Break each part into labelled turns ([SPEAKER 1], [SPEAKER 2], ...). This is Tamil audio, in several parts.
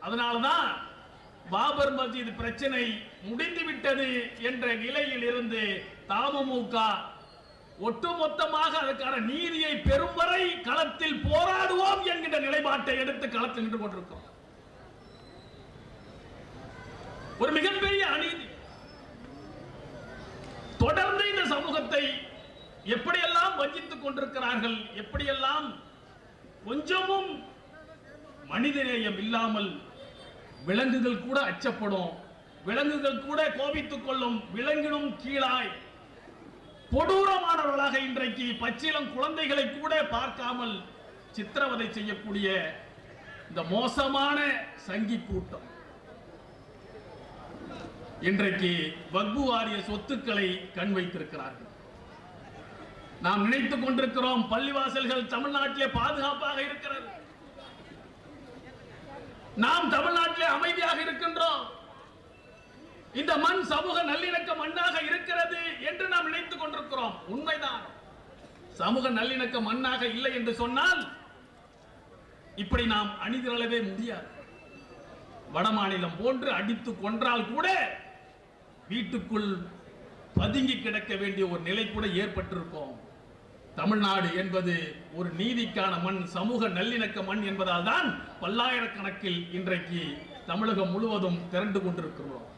[SPEAKER 1] அதனால்தான் பாபர் மஸ்ஜித் பிரச்சனை முடிந்துவிட்டது என்ற நிலையில் இருந்து தமுக ஒட்டுமொத்தமாக அதற்கான நீதியை பெறும் வரை களத்தில் போராடுவோம் என்கின்ற நிலைப்பாட்டை எடுத்து களத்தில் நின்று கொண்டிருக்கிறோம். ஒரு மிகப்பெரிய அநீதி தொடர்ந்து இந்த சமூகத்தை எப்படியெல்லாம் வஞ்சித்துக் கொண்டிருக்கிறார்கள், எப்படியெல்லாம் கொஞ்சமும் மனிதநேயம் இல்லாமல் விலங்குகள் கூட அச்சப்படும், விலங்குகள் கூட கோபித்துக் கொள்ளும், விலங்கினும் கீழாய் கொடூரமானவர்களாக இன்றைக்கு பச்சிளம் குழந்தைகளை கூட பார்க்காமல் சித்திரவதை செய்யக்கூடிய இந்த மோசமான சங்கி கூட்டம் இன்றைக்கு வக்பு வாரிய சொத்துக்களை கண் வைத்திருக்கிறார்கள். நாம் நினைத்துக் கொண்டிருக்கிறோம் பள்ளிவாசல்கள் தமிழ்நாட்டிலே பாதுகாப்பாக இருக்கிறது, நாம் தமிழ்நாட்டிலே அமைதியாக இருக்கின்றோம், இந்த மண் சமூக நல்லிணக்க மண்ணாக இருக்கிறது என்று நாம் நினைத்துக் கொண்டிருக்கிறோம். உண்மைதான், சமூக நல்லிணக்க மண்ணாக இல்லை என்று சொன்னால் இப்படி நாம் அணிதிரளவே முடியாது. வடமாநிலம் போன்று அடித்து கொன்றால் கூட வீட்டுக்குள் பதுங்கி கிடக்க வேண்டிய ஒரு நிலை கூட ஏற்பட்டிருக்கும். தமிழ்நாடு என்பது ஒரு நீதிக்கான மண், சமூக நல்லிணக்க மண் என்பதால் தான் பல்லாயிரக்கணக்கில் இன்றைக்கு தமிழகம் முழுவதும் திரண்டு கொண்டிருக்கிறோம்.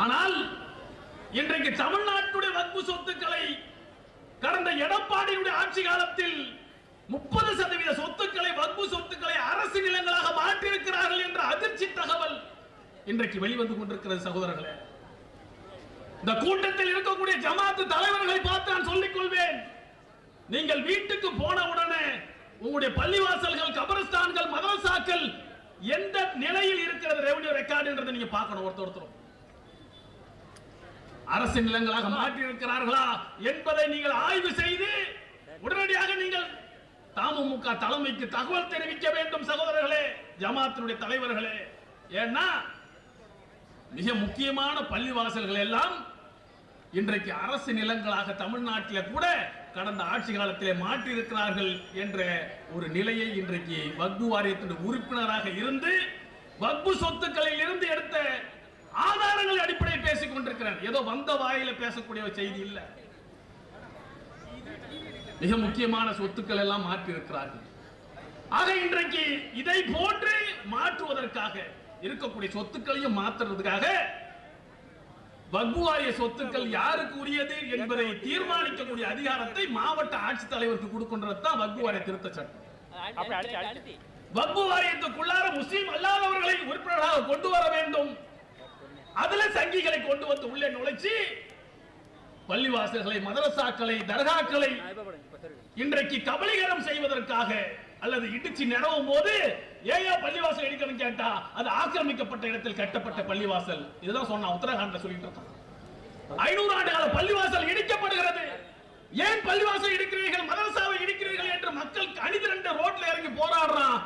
[SPEAKER 1] ஆனால் இன்றைக்கு தமிழ்நாட்டுடைய வக்பு சொத்துக்களை கடந்த எடப்பாடியுடைய ஆட்சி காலத்தில் 30% சொத்துக்களை வக்பு சொத்துக்களை அரசு நிலங்களாக மாற்றியிருக்கிறார்கள் என்ற அதிர்ச்சி தகவல் இன்றைக்கு வெளிவந்து கொண்டிருக்கிறது. சகோதரர்களே, இந்த கூட்டத்தில் இருக்கக்கூடிய ஜமாத்து தலைவர்களை பார்த்து நான் சொல்லிக் கொள்வேன், நீங்கள் வீட்டுக்கு போன உடனே உங்களுடைய பள்ளிவாசல்கள், கபரஸ்தான்கள், மதரசாக்கள் எந்த நிலையில் இருக்கிறது ரெவென்யூ ரெக்கார்டு என்றதை நீங்க பார்க்கணும். ஒருத்தரும் அரசு நிலங்களாக மாற்றி இருக்கிறார்களா என்பதை நீங்கள் ஆய்வு செய்து உடனடியாக நீங்கள் தமுக தலைமைக்கு தகவல் தெரிவிக்க வேண்டும். சகோதரர்களே, ஜமாத்தினுடைய தலைவர்களே, ஏன்னா மிக முக்கியமான பள்ளிவாசல்கள் எல்லாம் இன்றைக்கு அரசு நிலங்களாக தமிழ்நாட்டில் கூட கடந்த ஆட்சி காலத்திலே மாற்றி இருக்கிறார்கள் என்ற ஒரு நிலையை இன்றைக்கு வக்பு வாரியத்தின் உறுப்பினராக இருந்து வக்பு சொத்துக்களில் இருந்து எடுத்த ஆதாரங்கள் அடிப்படையில் பேசிக் கொண்டிருக்கிறார். ஏதோ வந்த வாயில பேசக்கூடிய செய்தி இல்ல, மிக முக்கியமான சொத்துக்கள் எல்லாம் மாற்றி இருக்கிறார்கள். ஆக இன்றைக்கு இதை போன்று மாற்றுவதற்காக இருக்கக்கூடிய சொத்துக்களையும் மாற்றுறதுக்காக வக்பு வாரிய சொத்துக்கள் யாருக்கு உரியது என்பதை தீர்மானிக்கக்கூடிய அதிகாரத்தை மாவட்ட ஆட்சித்தலைவருக்கு கொடுக்கின்றது தான் வக்பு வாரிய திருத்த சட்டம். வக்பு வாரியத்துக்குள்ளார முஸ்லிம் அல்லாதவர்களை உறுப்பினராக கொண்டு வர வேண்டும், அதுல சங்கிகளை கொண்டு வந்து உள்ளே நுழைச்சி பள்ளிவாசல்களை, மதரசாக்களை, தர்காக்களை இன்றைக்கு கபலீகரம் செய்வதற்காக அல்லது இடிச்சு நிறவும் போது ஏயா பள்ளிவாசல் இடிக்கணும் கேட்டா அது ஆக்கிரமிக்கப்பட்ட இடத்தில் கட்டப்பட்ட பள்ளிவாசல். இதுதான் சொன்னா உத்தரகாண்ட்ல சொல்லிட்டு இருக்கான். 500 ஆண்டு கால பள்ளிவாசல் இடிக்கப்படுகிறது. ஏன் பள்ளிவாசல் இடிக்கிறீர்கள், மதரசாவை இடிக்கிறீர்கள் என்று மக்கள் அணிதிரண்டு ரோட்ல இறங்கி போராடுறான்.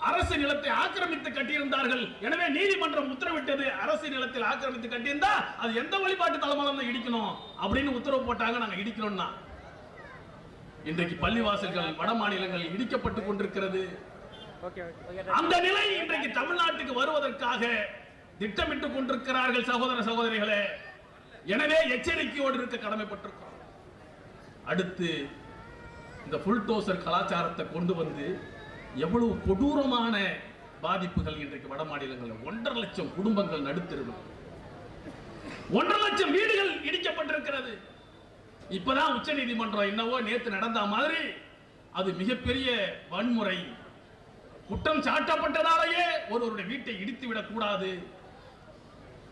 [SPEAKER 1] அரசு நிலத்தை ஆக்கிரமித்து கட்டியிருந்தார்கள், எனவே நீதிமன்றம் உத்தரவிட்டது அரசு நிலத்தில் ஆக்கிரமித்து கட்டியிருந்தா அது எந்த வழிபாட்டு தலமாலும் இடிக்கணும் அப்படின்னு உத்தரவு போட்டாங்க. நாங்க இடிக்கணும்னா இன்றைக்கு பள்ளிவாசல்கள் வட மாநிலங்களில் இடிக்கப்பட்டுக் கொண்டிருக்கிறது. அந்த நிலை இன்றைக்கு தமிழ்நாட்டுக்கு வருவதற்காக திட்டமிட்டுக் கொண்டிருக்கிறார்கள். சகோதர சகோதரிகளே, எனவே எச்சரிக்கையோடு இருக்க கடமைப்பட்டிருக்கிறோம். அடுத்து இந்த புல்டோசர் கலாச்சாரத்தை கொண்டு வந்து எவ்வளவு கொடூரமான பாதிப்புகள் இன்றைக்கு வட மாநிலங்களில் 1.5 லட்சம் குடும்பங்கள் நடுத்தெருவில், 1.5 லட்சம் வீடுகள் இடிக்கப்பட்டிருக்கிறது. இப்பதான் உச்ச நீதிமன்றம் என்னவோ நேற்று நடந்த மாதிரி அது மிகப்பெரிய வன்முறை, குற்றம் சாட்டப்பட்டதாலேயே ஒருவருடைய வீட்டை இடித்து விடக் கூடாது,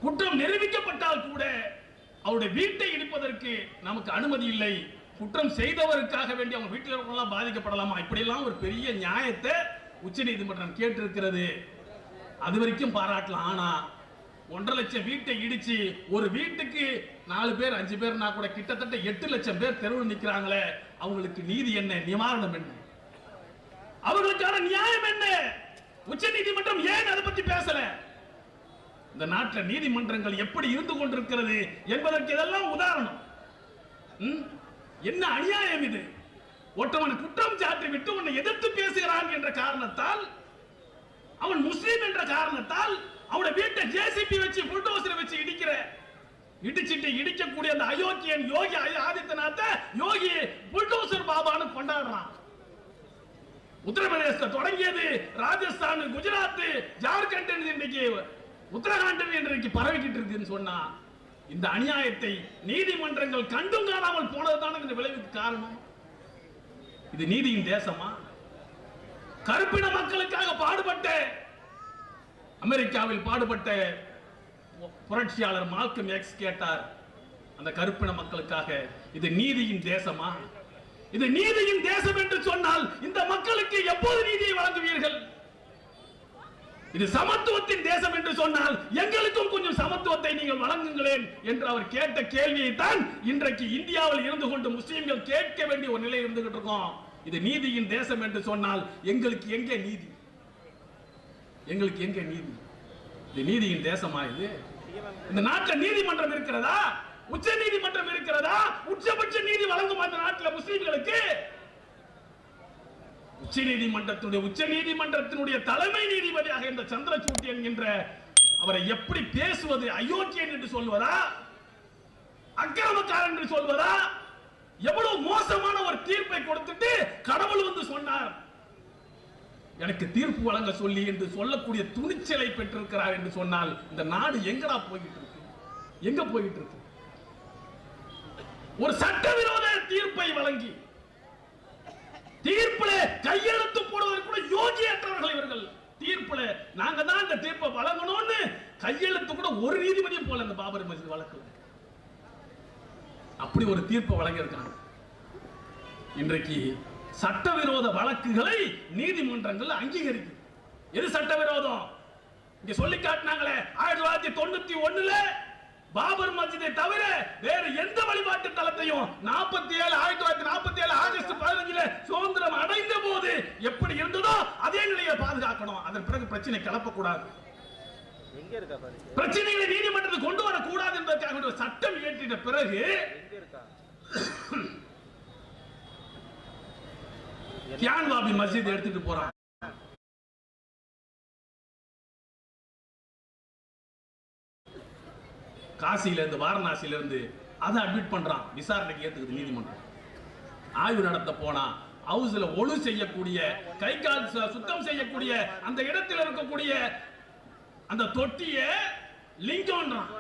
[SPEAKER 1] குற்றம் நிரூபிக்கப்பட்டால் கூட அவருடைய வீட்டை இடிப்பதற்கு நமக்கு அனுமதி இல்லை, குற்றம் செய்தவருக்காக வேண்டி அவங்க வீட்டில் இருக்கலாம் பாதிக்கப்படலாமா, இப்படி எல்லாம் ஒரு பெரிய நியாயத்தை உச்ச நீதிமன்றம் கேட்டிருக்கிறது. அது வரைக்கும் பாராட்டலாம். ஆனா 1.5 லட்சம் வீட்டை இடிச்சு ஒரு வீட்டுக்கு 4 பேர் 5 பேர்னா கூட கிட்டத்தட்ட 8 லட்சம் பேர் தெருவில் நிற்கிறாங்களே, அவங்களுக்கு நீதி என்ன, நிவாரணம் என்ன, அவர்களுக்கான நியாயம் என்ன? உச்ச நீதிமன்றம் ஏன் அதை பத்தி பேசல? இந்த நாட்டில் நீதிமன்றங்கள் எப்படி இருந்து கொண்டிருக்கிறது என்பதற்கு இதெல்லாம் உதாரணம். என்ன அநியாயம் இது? ஒருத்தவன் குற்றம் சாட்டி விட்டு உன்னை எதிர்த்து பேசுகிறான் என்ற காரணத்தால் அவன் முஸ்லீம் என்ற காரணத்தால் அவனுடைய வீட்டை ஜேசிபி வச்சு புல்டோசர் வச்சு இடிக்கக்கூடிய அந்த அயோக்கியன் யோகி ஆதித்யநாத் யோகி புல்டோசர் பாபான்னு கொண்டாடுறான். உத்தரப்பிரதேச தொடங்கியது ராஜஸ்தான், குஜராத், ஜார்க்கண்ட், இன்னைக்கு உத்தரகாண்ட் இன்றைக்கு பரவிக்கிட்டு இருக்குன்னு சொன்னா இந்த அநியாயத்தை நீதிமன்றங்கள் கண்டும் காணாமல் போனதுதான் இந்த விளைவுக்கு காரணம். இது நீதியின் தேசமா? கருப்பின மக்களுக்காக பாடுபட்ட, அமெரிக்காவில் பாடுபட்ட புரட்சியாளர் மால்கம் எக்ஸ் கேட்டார், அந்த கருப்பின மக்களுக்காக இது நீதியின் தேசமா? இது நீதியின் தேசம் என்று சொன்னால் இந்த மக்களுக்கு எப்போது நீதியை வழங்குவீர்கள்? இது சமத்துவத்தின் தேசம் என்று சொன்னால் எங்களுக்கும் கொஞ்சம் சமத்துவத்தை நீங்கள் வழங்குங்களேன் என்று அவர் கேட்ட கேள்வியை தான் இன்றைக்கு இந்தியாவில் இருந்து கொண்டு முஸ்லிம்கள் கேட்க வேண்டிய ஒரு நிலை இருந்துகிட்டு இருக்கோம். இது நீதியின் தேசம் என்று சொன்னால் எங்களுக்கு எங்கே நீதி? எங்களுக்கு எங்கே நீதி? இது நீதியின் தேசமா? இது இந்த நாட்டில் நீதிமன்றம் இருக்கிறதா? உச்ச நீதிமன்றம் இருக்கிறதா? உச்சபட்ச நீதி வழங்கும் அந்த நாட்டில் முஸ்லிம்களுக்கு உச்ச நீதிமன்றத்தினுடைய தலைமை நீதிபதியாக இந்த சந்திரசூட் என்கின்ற அவரை எப்படி பேசுவது? அயோக்கியன் என்று சொல்வதா? அக்கிரமக்காரன் என்று சொல்வதா? எவ்வளவு மோசமான ஒரு தீர்ப்பை கொடுத்துட்டு கடவுள் வந்து சொன்னார் எனக்கு தீர்ப்பு வழங்க சொல்லி என்று சொல்லக்கூடிய துணிச்சலை பெற்றிருக்கிறார் என்று சொன்னால் இந்த நாடு எங்கடா போய்கிட்டு இருக்கு? எங்க போய்கிட்டு இருக்கு? ஒரு சட்டவிரோத தீர்ப்பை வழங்கி தீர்ப்புல கையெழுத்து போடுவதற்கு கூட யோகியற்றவர்கள் இவர்கள். தீர்ப்புல நாங்க தான் இந்த தீர்ப்பை வழங்கணும்னு கையெழுத்து கூட ஒரு நீதிபதியும் போல இந்த பாபர் மஸ்ஜித் வழக்கு அப்படி ஒரு தீர்ப்பை வழங்கியிருக்காங்க. இன்றைக்கு சட்டவிரோத வழக்குகளை நீதிமன்றங்கள் அங்கீகரிக்கும். எது சட்டவிரோதம்? இங்க சொல்லி காட்டினாங்களே 1991 பாபர் மஸ்ஜிதை தவிர வேற எந்த வழிபாட்டு தலத்தையும் 1947 ஆகஸ்ட் 15 சுதந்திரம் அடைந்த போது எப்படி இருந்ததோ அதே நிலையை பாதுகாக்கணும். அதன் பிறகு பிரச்சனை கிளப்பக்கூடாது. பிரச்சனைகளை நீதிமன்றத்துக்கு கொண்டு வரக்கூடாது என்பதற்காக சட்டம் இயற்றின பிறகு கியான்வாபி மஸ்ஜித் எடுத்துட்டு போறான். காசியில இருந்து வாரணாசியில இருந்து அதை அட்மிட் பண்றான். விசாரணைக்கு ஏத்துக்குது நீதிமன்றம். ஆய்வு நடத்த போனா ஹவுஸ்ல ஒழு செய்யக்கூடிய, கை கால் சுத்தம் செய்யக்கூடிய அந்த இடத்தில் இருக்கக்கூடிய அந்த தொட்டிய லிங்கம்ன்றான்.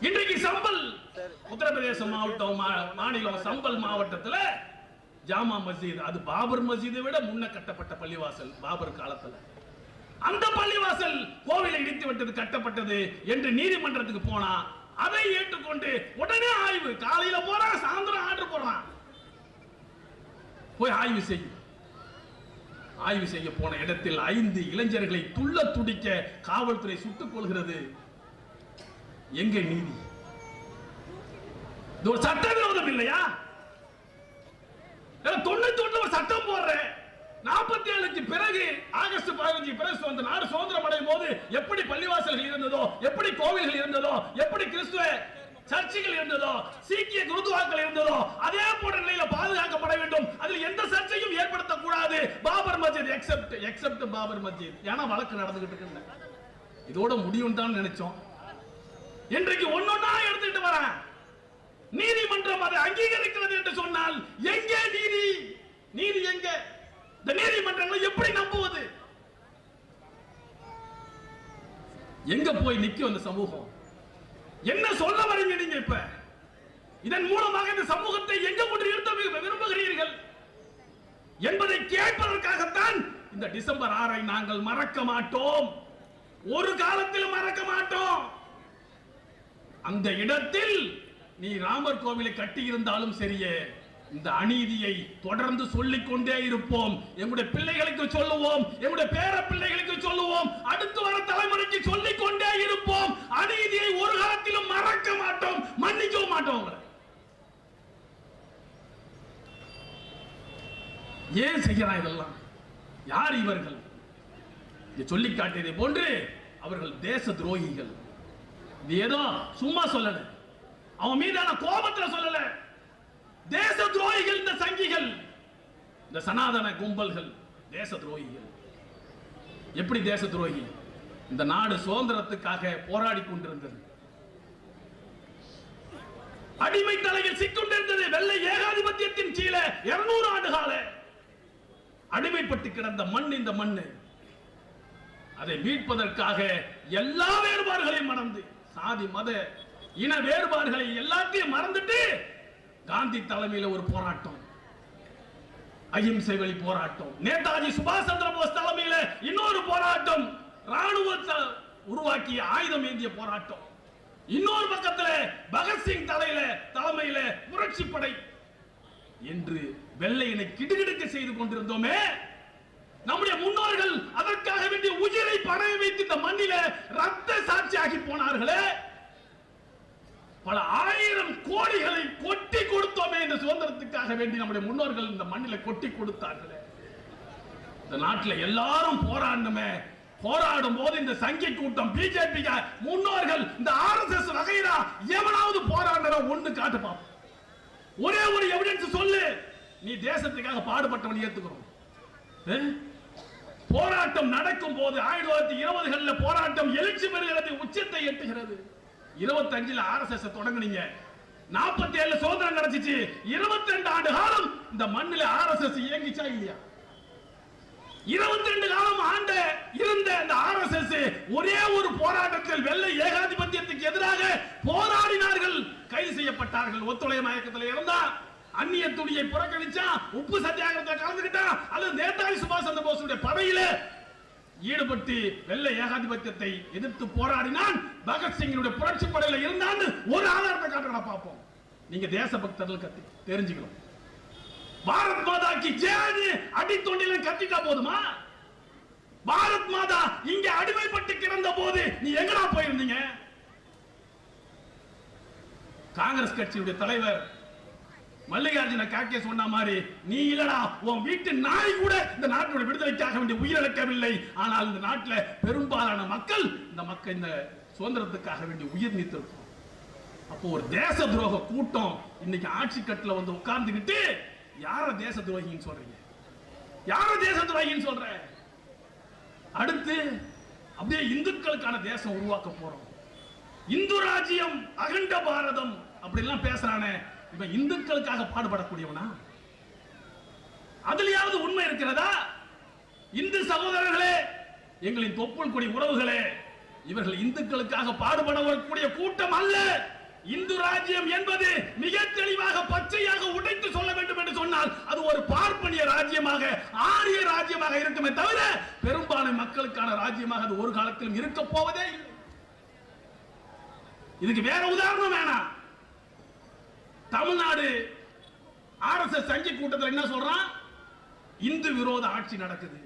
[SPEAKER 1] இன்றைக்கு சம்பல் உத்தரப்பிரதேச மாநிலம் சம்பல் மாவட்டத்தில் ஜாமா மஸ்ஜித், அது பாபர் மஸ்ஜிதை விட முன்ன கட்டப்பட்ட பள்ளிவாசல். பாபர் காலத்தில் அந்த பள்ளிவாசல் கோவிலை இடித்து விட்டது, கட்டப்பட்டது என்று நீதிமன்றத்துக்கு போனா அதை ஏற்றுக்கொண்டு உடனே ஆய்வு. காலையில போறான், சாயந்தரம் ஆர்டர் போடுறான், போய் ஆய்வு செய்யும். ஆய்வு செய்ய போன இடத்தில் 5 இளைஞர்களை துள்ள துடிக்க காவல்துறை சுட்டுக் கொள்கிறது. எங்க நீதி? இது ஒரு சட்டவிரோதம் இல்லையா? 91 ஒரு சட்டம் போடுற 47க்கு பிறகு ஆகஸ்ட் 15 பிறகு அந்த நாடு சுதந்திரம் அடையும் போது எப்படி பள்ளிவாசல்கள் இருந்ததோ, எப்படி கோவில்கள் இருந்ததோ, எப்படி கிறிஸ்துவ சர்ச்சுகள் இருந்ததோ, சீக்கிய குருதுவாக்கள் இருந்ததோ அதே போன்ற நிலையில பாதுகாக்கப்பட வேண்டும். அதில் எந்த சர்ச்சையும் ஏற்படுத்தக்கூடாது. பாபர் மஸ்ஜித் எக்ஸெப்ட் பாபர் மஸ்ஜித். ஏன்னா வழக்கு நடந்துகிட்டு இருக்கு. இதோட முடியும் தான் நினைச்சோம். இன்றைக்கு ஒன்னொன்னா எடுத்துட்டு வர நீதிமன்றம் அதை அங்கீகரிக்கிறது என்று சொன்னால் எங்கே நீதி? நீதி எங்க? இந்த நீதிமன்றங்களை எப்படி நம்புவது? எங்க போய் நிக்கும் அந்த சமூகம்? என்ன சொல்ல வரீங்க நீங்க? இப்ப இதன் மூலமாக இந்த சமூகத்தை எங்க கொண்டு நிறுத்த விரும்புகிறீர்கள் என்பதை கேட்பதற்காகத்தான் இந்த டிசம்பர் 6 நாங்கள் மறக்க மாட்டோம். ஒரு காலத்தில் மறக்க மாட்டோம். அந்த இடத்தில் நீ ராமர் கோவிலை கட்டி இருந்தாலும் சரியே, இந்த அநீதியை தொடர்ந்து சொல்லிக் கொண்டே இருப்போம். எங்களுடைய பிள்ளைகளுக்கு சொல்லுவோம், எங்களுடைய பேர பிள்ளைகளுக்கு சொல்லுவோம், அடுத்து வர தலைமுறைக்கு சொல்லிக் கொண்டே இருப்போம். அநீதியை ஒரு காலத்திலும் மறக்க மாட்டோம், மன்னிக்கவும் மாட்டோம். ஏன் செய்யறான் இதெல்லாம்? யார் இவர்கள்? சொல்லி காட்டியதை போன்று அவர்கள் தேச துரோகிகள். ஏதோ சும்மா சொல்லல, அவன் மீதான கோபத்தில் சொல்லல. தேச துரோகிகள் இந்த சங்கிகள், இந்த சனாதன கும்பல்கள், தேச துரோகிகள். எப்படி தேச துரோகி? இந்த நாடு சுதந்திரத்துக்காக போராடி கொண்டிருந்தது, அடிமை தலையில் சிக்கொண்டிருந்தது. வெள்ளை ஏகாதிபத்தியத்தின் கீழே 200 ஆண்டு கால அடிமைப்பட்டு கிடந்த மண் இந்த மண்ணு. அதை மீட்பதற்காக எல்லா வேறுபாடுகளையும் மறந்து, சாதி மத இன வேறுபாடுகளை எல்லாத்தையும் மறந்துட்டு காந்தி தலைமையில் ஒரு போராட்டம், அகிம்சை வழி போராட்டம். நேதாஜி சுபாஷ் சந்திர போஸ் தலைமையில் இன்னொரு போராட்டம், ராணுவத்தை உருவாக்கிய ஆயுதம் ஏந்திய போராட்டம். இன்னொரு பக்கத்தில் பகத்சிங் தலைமையில புரட்சி படை என்று வெள்ளையனை கிடுகிடுக்க செய்து கொண்டிருந்தோமே. நம்முடைய முன்னோர்கள் அதற்காக வேண்டிய உயிரை பணைய வைத்து இந்த மண்ணில ரத்த சாட்சியாகி போனார்களே. பல ஆயிரம் கோடிகளை கொட்டி கொடுத்தோமே இந்த சுதந்திரத்துக்காக வேண்டி நம்முடைய முன்னோர்கள் இந்த மண்ணில கொட்டி கொடுத்தார்களே. இந்த நாட்டில் எல்லாரும் போராடணுமே. போராடும் போது இந்த சங்கி கூட்டம், பிஜேபி முன்னோர்கள், இந்த RSS வகைரா எவனாவது போராடுற ஒண்ணு காட்டு பாப்போம். ஒரே ஒரு எவிடன்ஸ் சொல்லு, நீ தேசத்துக்காக பாடுபட்டவன் ஏத்துக்கிறோம். போராட்டம் நடக்கும் போது 1920களில் போராட்டம் எழுச்சி பெறுகிறது, உச்சத்தை எட்டுகிறது. 25ல் RSS தொடங்குனீங்க, 47 சுதந்திரம் கிடைச்சிச்சு. 22 ஆண்டு காலம் இந்த மண்ணில் RSS இயங்கிச்சா இல்லையா? 22 காலம் ஆண்ட இருந்த இந்த RSS ஒரே ஒரு போராட்டத்தில் வெள்ளை ஏகாதிபத்தியத்துக்கு எதிராக போராடினார்கள், கைது செய்யப்பட்டார்கள். ஒத்துழையாமை இயக்கத்தில் இருந்தா, அந்நிய துணியை புறக்கணிச்சா, உப்பு சத்தியாகிரகத்தை கலந்துக்கிட்டா, அல்லது நேதாஜி சுபாஷ் சந்திர போஸுடைய படையில ஈடுபட்டு வெள்ளை ஏகாதிபத்தியத்தை எதிர்த்து போராடினான். பகத்சிங்கினுடைய புரட்சி படையில இருந்தான்னு ஒரு ஆதாரத்தை காட்டுறா பார்ப்போம். நீங்க தேசபக்தர்கள் கத்தி தெரிஞ்சுக்கணும். பாரத் மாதா கி ஜெய் அடித்தொண்டில கத்திட்டா போதுமா? பாரத் மாதா இங்க அடிமைப்பட்டு கிடந்த போது நீ எங்கடா போயிருந்தீங்க? காங்கிரஸ் கட்சியுடைய தலைவர் மல்லிகார்ஜுன கார்கே சொன்ன மாதிரி, நீ இல்லடா, உன் வீட்டு நாய் கூட இந்த நாட்டோட விடுதலைக்காக வேண்டிய உயிரிழக்கவில்லை. ஆனால் இந்த நாட்டில் பெரும்பாலான மக்கள் இந்த சுதந்திரத்துக்காக வேண்டிய உயிர் நீத்திருக்கும். அப்போ ஒரு தேச துரோக கூட்டம் இன்னைக்கு ஆட்சி கட்டில வந்து உட்கார்ந்துகிட்டு யார தேச துரோகின்னு சொல்றீங்க? யார தேச துரோகின்னு சொல்ற? அடுத்து அப்படியே இந்துக்களுக்கான தேசம் உருவாக்க போறோம், இந்து ராஜ்யம், அகண்ட பாரதம் அப்படிலாம் பேசுறானே, இவன் இந்துக்களுக்காக பாடுபடக்கூடியவனா? அதுலயாவது உண்மை இருக்கிறதா? இந்து சகோதரர்களே, எங்களின் தொப்புள் கொடி உறவுகளே, இவர்கள் இந்துக்களுக்காக பாடுபடக்கூடிய கூட்டம் அல்ல. இந்து ராஜ்யம் என்பது மிக தெளிவாக பச்சையாக உடைத்து சொல்ல வேண்டும் என்று சொன்னால் அது ஒரு பார்ப்பனிய ராஜ்யமாக, ஆரிய ராஜ்யமாக இருக்குமே தவிர பெரும்பாலான மக்களுக்கான ராஜ்யமாக அது ஒரு காலத்திலும் இருக்க போவதே இல்லை. இதுக்கு வேற உதாரணம் வேணாம். தமிழ்நாடு RSS சங்கி கூட்டத்தில் என்ன சொல்றான்? இந்து விரோத ஆட்சி நடக்குது.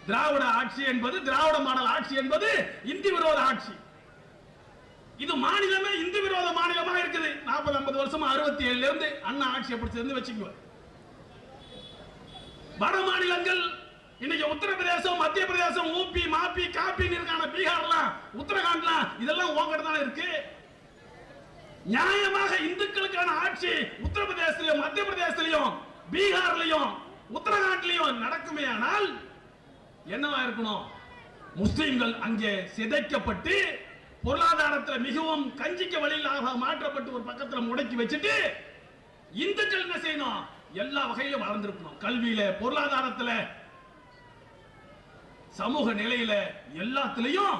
[SPEAKER 1] திராவிட ஆட்சி என்பது, திராவிட மாடல் ஆட்சி என்பது இந்து விரோத ஆட்சி. இது மாநிலமே இந்து விரோத மாநிலமாக இருக்குது. 40-50 வருஷமா 67ல இருந்து அண்ணா ஆட்சி பிடிச்சிருந்து வச்சுக்குவோம். வட மாநிலங்கள் இன்னைக்கு உத்தரப்பிரதேசம், மத்திய பிரதேசம், ஊபி, மாப்பி, காப்பி இருக்கான, பீகார்லாம், உத்தரகாண்ட்லாம் இதெல்லாம் உங்ககிட்ட தானே இருக்கு. நியாயமாக இந்துக்களுக்கான ஆட்சி உத்தரப்பிரதேசத்திலும், மத்திய பிரதேசத்திலும், பீகார்லயும், உத்தரகாண்ட்லயும் நடக்குமே. ஆனால் என்னவா இருக்கணும்? முஸ்லிம்கள் அங்கே சிதைக்கப்பட்டு பொருளாதாரத்தில் மிகவும் கஞ்சிக்க வழியிலாக மாற்றப்பட்டு ஒரு பக்கத்தில் முடக்கி வச்சுட்டு இந்துக்கள் என்ன செய்யணும்? எல்லா வகையிலும் வளர்ந்திருக்கணும். கல்வியில, பொருளாதாரத்தில், சமூக நிலையில எல்லாத்திலையும்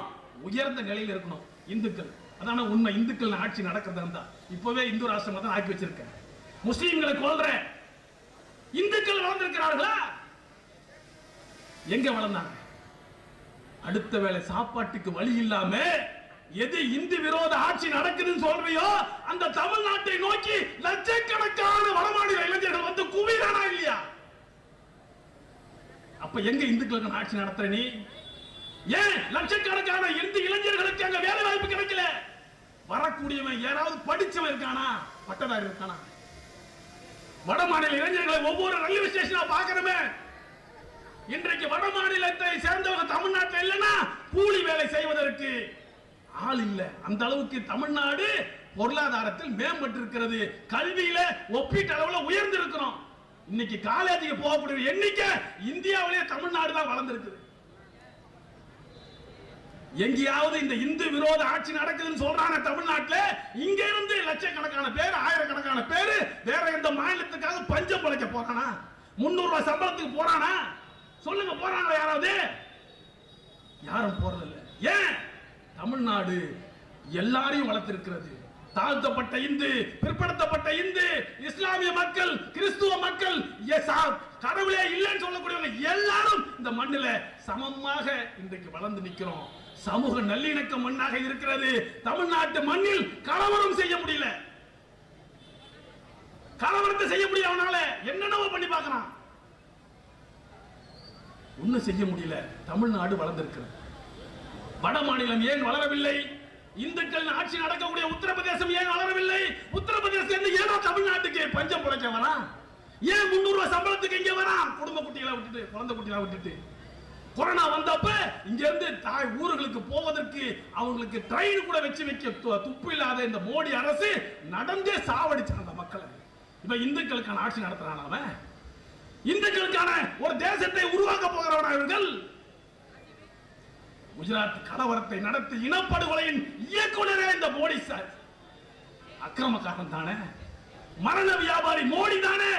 [SPEAKER 1] உயர்ந்த நிலையில் இருக்கணும் இந்துக்கள். அதான உண்மை. இந்துக்கள் ஆட்சி நடக்கிறதா இருந்தா இப்பவே இந்து ராஷ்டிரம் தான் ஆக்கி வச்சிருக்க. முஸ்லீம்களை கொல்ற இந்துக்கள் வளர்ந்திருக்கிறார்களா? எங்க வளர்ந்தாங்க? அடுத்த வேளை சாப்பாட்டுக்கு வழி இல்லாம எது இந்து விரோத ஆட்சி நடக்குதுன்னு சொல்றியோ அந்த தமிழ்நாட்டை நோக்கி லட்சக்கணக்கான வடமாநில இளைஞர்கள் வந்து குவிறானா இல்லையா? அப்ப எங்க இந்துக்களுக்கு ஆட்சி நடத்துற நீ? ஏன் லட்சக்கணக்கான இந்து இளைஞர்களுக்கு அங்க வேலை வாய்ப்பு கிடைக்கல? வரக்கூடியவன் யாராவது படிச்சவன் இருக்கானா? பட்டதாரி இருக்கானா? வட மாநில இளைஞர்களை ஒவ்வொரு ரயில்வே ஸ்டேஷனா பாக்குறமே. இன்றைக்கு வட மாநிலத்தை சேர்ந்தவங்க தமிழ்நாட்டில் இல்லைன்னா கூலி வேலை செய்வதற்கு ஆள் இல்ல. அந்த அளவுக்கு தமிழ்நாடு பொருளாதாரத்தில் மேம்பட்டு இருக்கிறது. கல்வியில ஒப்பீட்டு அளவுல உயர்ந்து இருக்கிறோம். இன்னைக்கு காலேஜுக்கு போகக்கூடிய எண்ணிக்கை இந்தியாவிலேயே தமிழ்நாடு தான் வளர்ந்திருக்கு. எங்கேயாவது இந்த இந்து விரோத ஆட்சி நடக்குதுன்னு சொல்றாங்க தமிழ்நாட்டில், இங்க இருந்து லட்சக்கணக்கான பேர், ஆயிரக்கணக்கான பேர் வேற எந்த மாநிலத்துக்காக பஞ்சம் பிழைக்க போறானா? 300 ரூபாய் சம்பளத்துக்கு போறானா? சொல்லுங்க, போறாங்களா யாராவது? யாரும் போறதில்லை. ஏன்? தமிழ்நாடு எல்லாரையும் வளர்த்திருக்கிறது. தாழ்த்தப்பட்ட இந்து, பிற்படுத்தப்பட்ட இந்து, இஸ்லாமிய மக்கள், கிறிஸ்துவ மக்கள், கடவுளே இல்லைன்னு சொல்லக்கூடியவங்க எல்லாரும் இந்த மண்ணில சமமாக இன்றைக்கு வளர்ந்து நிற்கிறோம். சமூக நல்லிணக்க மண்ணாக இருக்கிறது. தமிழ்நாட்டு மண்ணில் கலவரம் செய்ய முடியல. கலவரத்தை செய்ய முடியல. அவனால என்னென்னவோ பண்ணி பார்க்கறான், ஒன்னும் செய்ய முடியல. தமிழ்நாடு வளர்ந்திருக்கிறது. வட மாநிலம் ஏன் வளரவில்லை? இந்துக்கள் ஆட்சி நடக்கக்கூடிய உத்தரப்பிரதேசம் ஏன் வளரவில்லை? உத்தரப்பிரதேசம் ஏனோ தமிழ்நாட்டுக்கு பஞ்சம் பிழைக்க வரா? ஏன் 300 ரூபாய் சம்பளத்துக்கு இங்க வரா? குடும்ப குட்டிகளை விட்டுட்டு, குழந்தை குட்டிகளை விட்டுட்டு. கொரோனா வந்தப்ப இங்க இருந்து தாய் ஊர்களுக்கு போவதற்கு அவங்களுக்கு ட்ரெயின் கூட வச்சு வைக்க துப்பு இல்லாத இந்த மோடி அரசு நடந்தே சாவடிச்சாங்க அந்த மக்களை. இப்ப இந்துக்களுக்கான ஆட்சி நடத்துறான் அவன். இந்துக்களுக்கான ஒரு தேசத்தை உருவாக்க போகிறவனா இவர்கள். குஜராத் கலவரத்தை நடத்தி இனப்படுகொலையின் இயக்குனரே இந்த மோடி சார். அக்கிரமக்காரன் தானே, மரண வியாபாரி மோடி தானே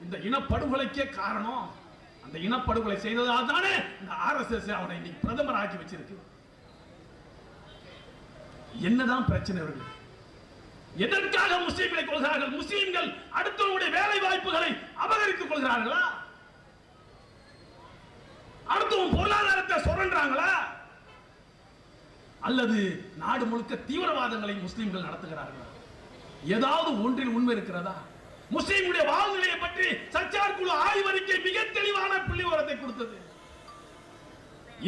[SPEAKER 1] இந்த இனப்படுகொலைக்கே காரணம். அந்த இனப்படுகொலை செய்ததால் தானே இந்த ஆர்எஸ்எஸ் அவனை இன்னைக்கு பிரதமர் ஆக்கி வச்சிருக்கு. என்னதான் பிரச்சனை இவர்கள்? எதற்காக முஸ்லிம்களை கொள்கிறார்கள்? முஸ்லிம்கள் அடுத்தவருடைய வேலை வாய்ப்புகளை அபகரித்துக் கொள்கிறார்களா? அடுத்தவன் பொருளாதாரத்தை சுரண்டாங்களா? அல்லது நாடு முழுக்க தீவிரவாதங்களை முஸ்லிம்கள் நடத்துகிறார்களா? ஏதாவது ஒன்றில் உண்மை இருக்கிறதா? முஸ்லிம்களுடைய வாழ்நிலையை பற்றி சச்சார் குழு ஆய்வறிக்கை மிக தெளிவான புள்ளிவிவரத்தை கொடுத்தது.